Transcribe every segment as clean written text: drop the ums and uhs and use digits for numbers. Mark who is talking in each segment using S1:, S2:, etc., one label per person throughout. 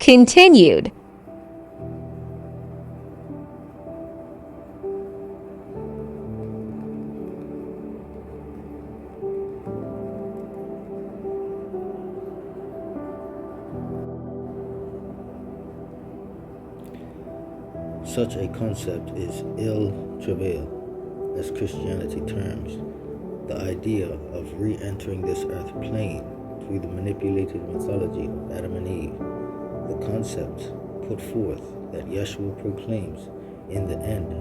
S1: Continued.
S2: Such a concept is ill travail, as Christianity terms the idea of re-entering this earth plane through the manipulated mythology of Adam and Eve. The concept put forth that Yeshua proclaims in the end,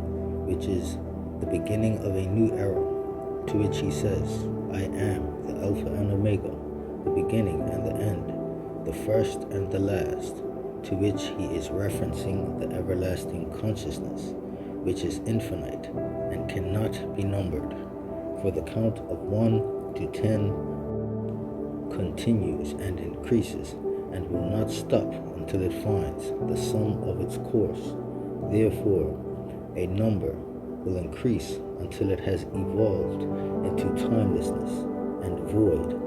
S2: which is the beginning of a new era, to which he says, I am the Alpha and Omega, the beginning and the end, the first and the last, to which he is referencing the everlasting consciousness, which is infinite and cannot be numbered, for the count of 1 to 10 continues and increases and will not stop until it finds the sum of its course. Therefore, a number will increase until it has evolved into timelessness and void,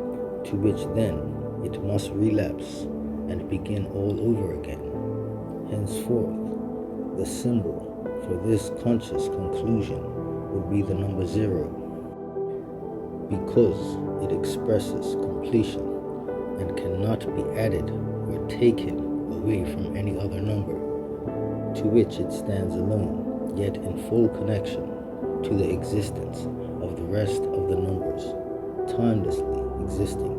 S2: to which then it must relapse and begin all over again. Henceforth, the symbol for this conscious conclusion would be the number 0, because it expresses completion and cannot be added or taken away from any other number, to which it stands alone, yet in full connection to the existence of the rest of the numbers, timelessly existing,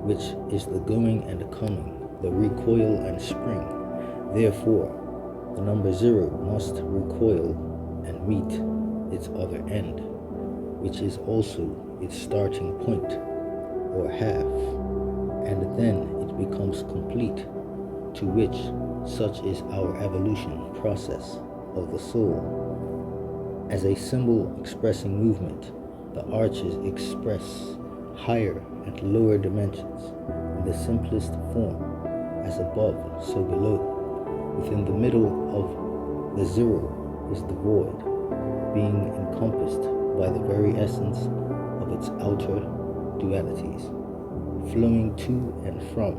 S2: which is the going and coming, the recoil and spring. Therefore, the number 0 must recoil and meet its other end, which is also its starting point, or half, and then it becomes complete, to which such is our evolution process of the soul. As a symbol expressing movement, the arches express higher and lower dimensions in the simplest form, as above, so below. Within the middle of the 0 is the void, being encompassed by the very essence of its outer dualities, flowing to and from,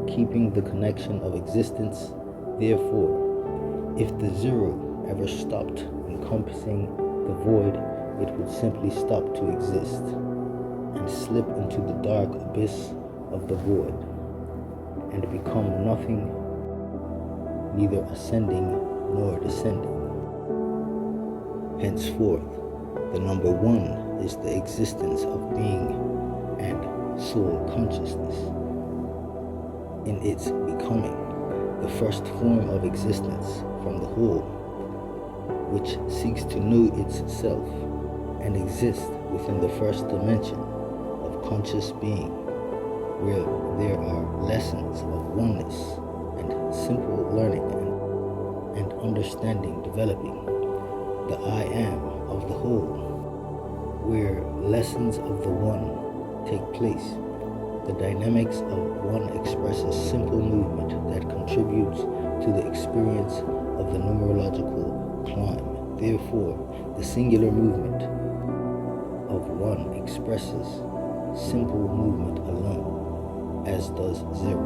S2: keeping the connection of existence. Therefore, if the 0 ever stopped encompassing the void, it would simply stop to exist and slip into the dark abyss of the void and become nothing, neither ascending nor descending. Henceforth, the number 1 is the existence of being and soul consciousness. In its becoming, the first form of existence from the whole, which seeks to know itself and exist within the first dimension of conscious being, where there are lessons of oneness and simple learning and understanding developing, the I am of the whole, where lessons of the one take place. The dynamics of one expresses simple movement that contributes to the experience of the numerological climb. Therefore, the singular movement of one expresses simple movement alone, as does 0.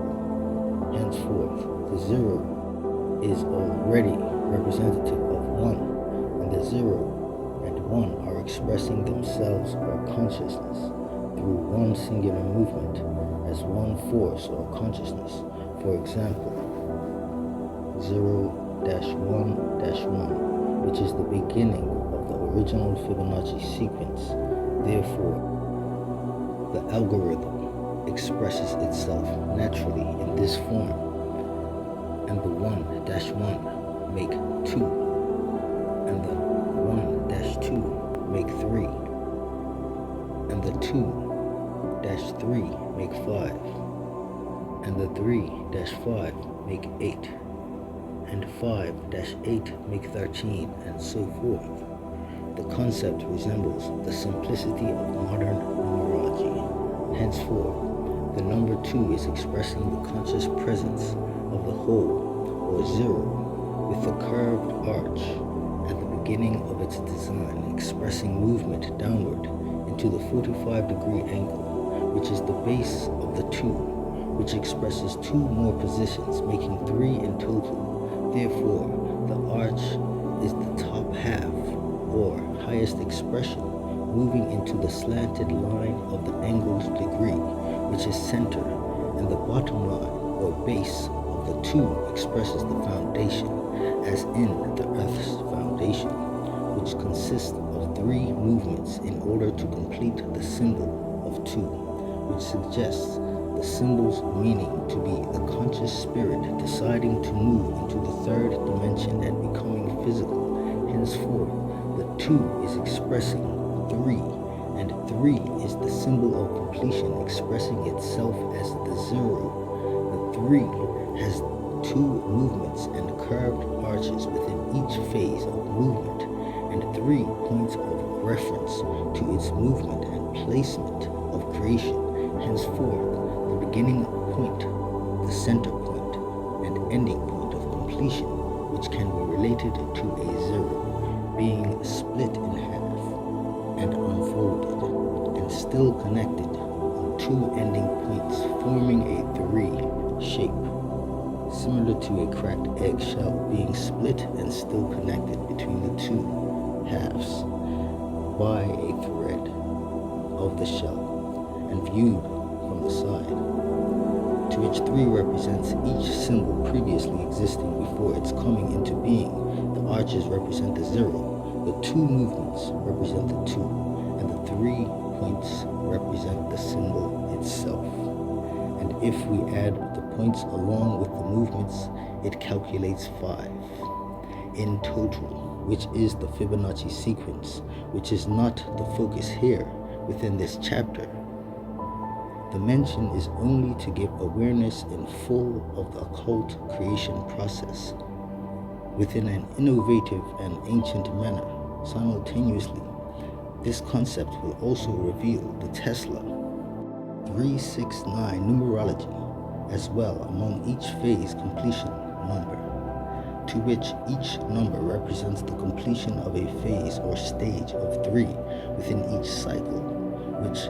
S2: Henceforth, the 0 is already representative of 1, and the 0 and 1 are expressing themselves or consciousness through one singular movement as one force or consciousness. For example, 0-1-1, which is the beginning of the original Fibonacci sequence. Therefore, the algorithm expresses itself naturally in this form, and the 1-1 make 2, and the 1-2 make 3, and the 2-3 make 5, and the 3-5 make 8, and 5-8 make 13, and so forth. The concept resembles the simplicity of modern numerology. Henceforth, the number 2 is expressing the conscious presence of the whole, or 0, with the curved arch at the beginning of its design, expressing movement downward into the 45-degree angle, which is the base of the 2, which expresses 2 more positions, making 3 in total. Therefore, the arch is the top half, or highest expression, moving into the slanted line of the angled degree, which is center, and the bottom line, or base, of the 2 expresses the foundation, as in the Earth's foundation, which consists of 3 movements in order to complete the symbol of 2, which suggests the symbol's meaning to be the conscious spirit deciding to move into the 3rd dimension and becoming physical. Henceforth, the 2 is expressing 3, and 3 is the symbol of completion expressing itself as the 0. The 3 has 2 movements and curved arches within each phase of movement, and 3 points of reference to its movement and placement of creation. Henceforth, the beginning point, the center point, and ending point of completion, which can be related to a 0, being split in half and unfolded, and still connected on 2 ending points, forming a 3 shape, similar to a cracked eggshell being split and still connected between the 2 halves by a thread of the shell, and viewed from the side, to which 3 represents each symbol previously existing before its coming into being. The arches represent the 0, the 2 movements represent the 2, and the 3 points represent the symbol itself. And if we add the points along with the movements, it calculates 5 in total, which is the Fibonacci sequence, which is not the focus here within this chapter. The mention is only to give awareness in full of the occult creation process within an innovative and ancient manner. Simultaneously, this concept will also reveal the Tesla 369 numerology as well among each phase completion number, to which each number represents the completion of a phase or stage of 3 within each cycle, which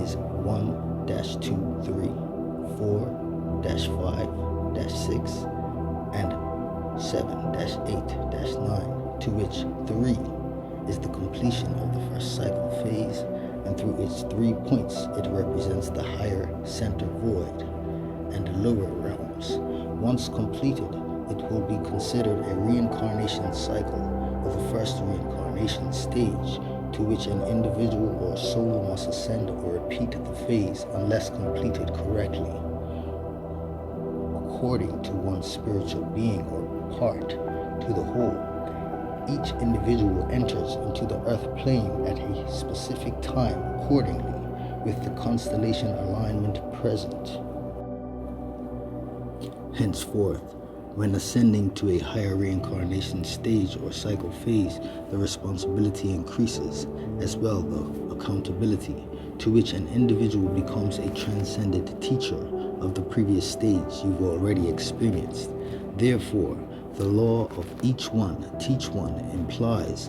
S2: is 1-2, 3, 4-5-6, and 7-8-9, to which 3 is the completion of the first cycle phase, and through its 3 points it represents the higher center void and lower realms. Once completed, it will be considered a reincarnation cycle, or the first reincarnation stage, to which an individual or soul must ascend or repeat the phase unless completed correctly, according to one's spiritual being or part to the whole. Each individual enters into the earth plane at a specific time accordingly, with the constellation alignment present. Henceforth, when ascending to a higher reincarnation stage or cycle phase, the responsibility increases, as well the accountability, to which an individual becomes a transcendent teacher of the previous stage you've already experienced. Therefore, the law of each one, teach one implies,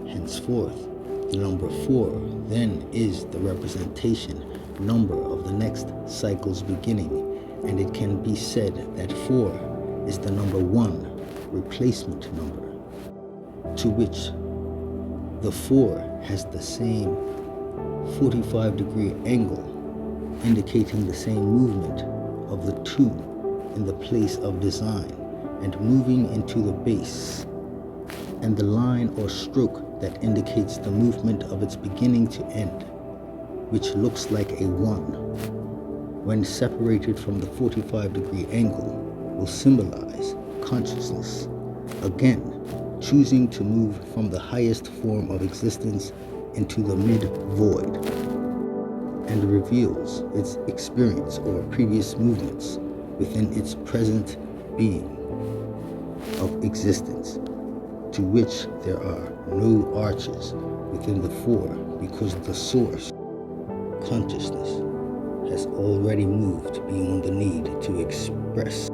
S2: henceforth, the number 4 then is the representation number of the next cycle's beginning, and it can be said that 4 is the number 1 replacement number, to which the 4 has the same 45-degree angle, indicating the same movement of the 2 in the place of design and moving into the base, and the line or stroke that indicates the movement of its beginning to end, which looks like a 1, when separated from the 45-degree angle, will symbolize consciousness, again choosing to move from the highest form of existence into the mid-void, and reveals its experience or previous movements within its present being of existence, to which there are no arches within the 4, because the source, consciousness, has already moved beyond the need to express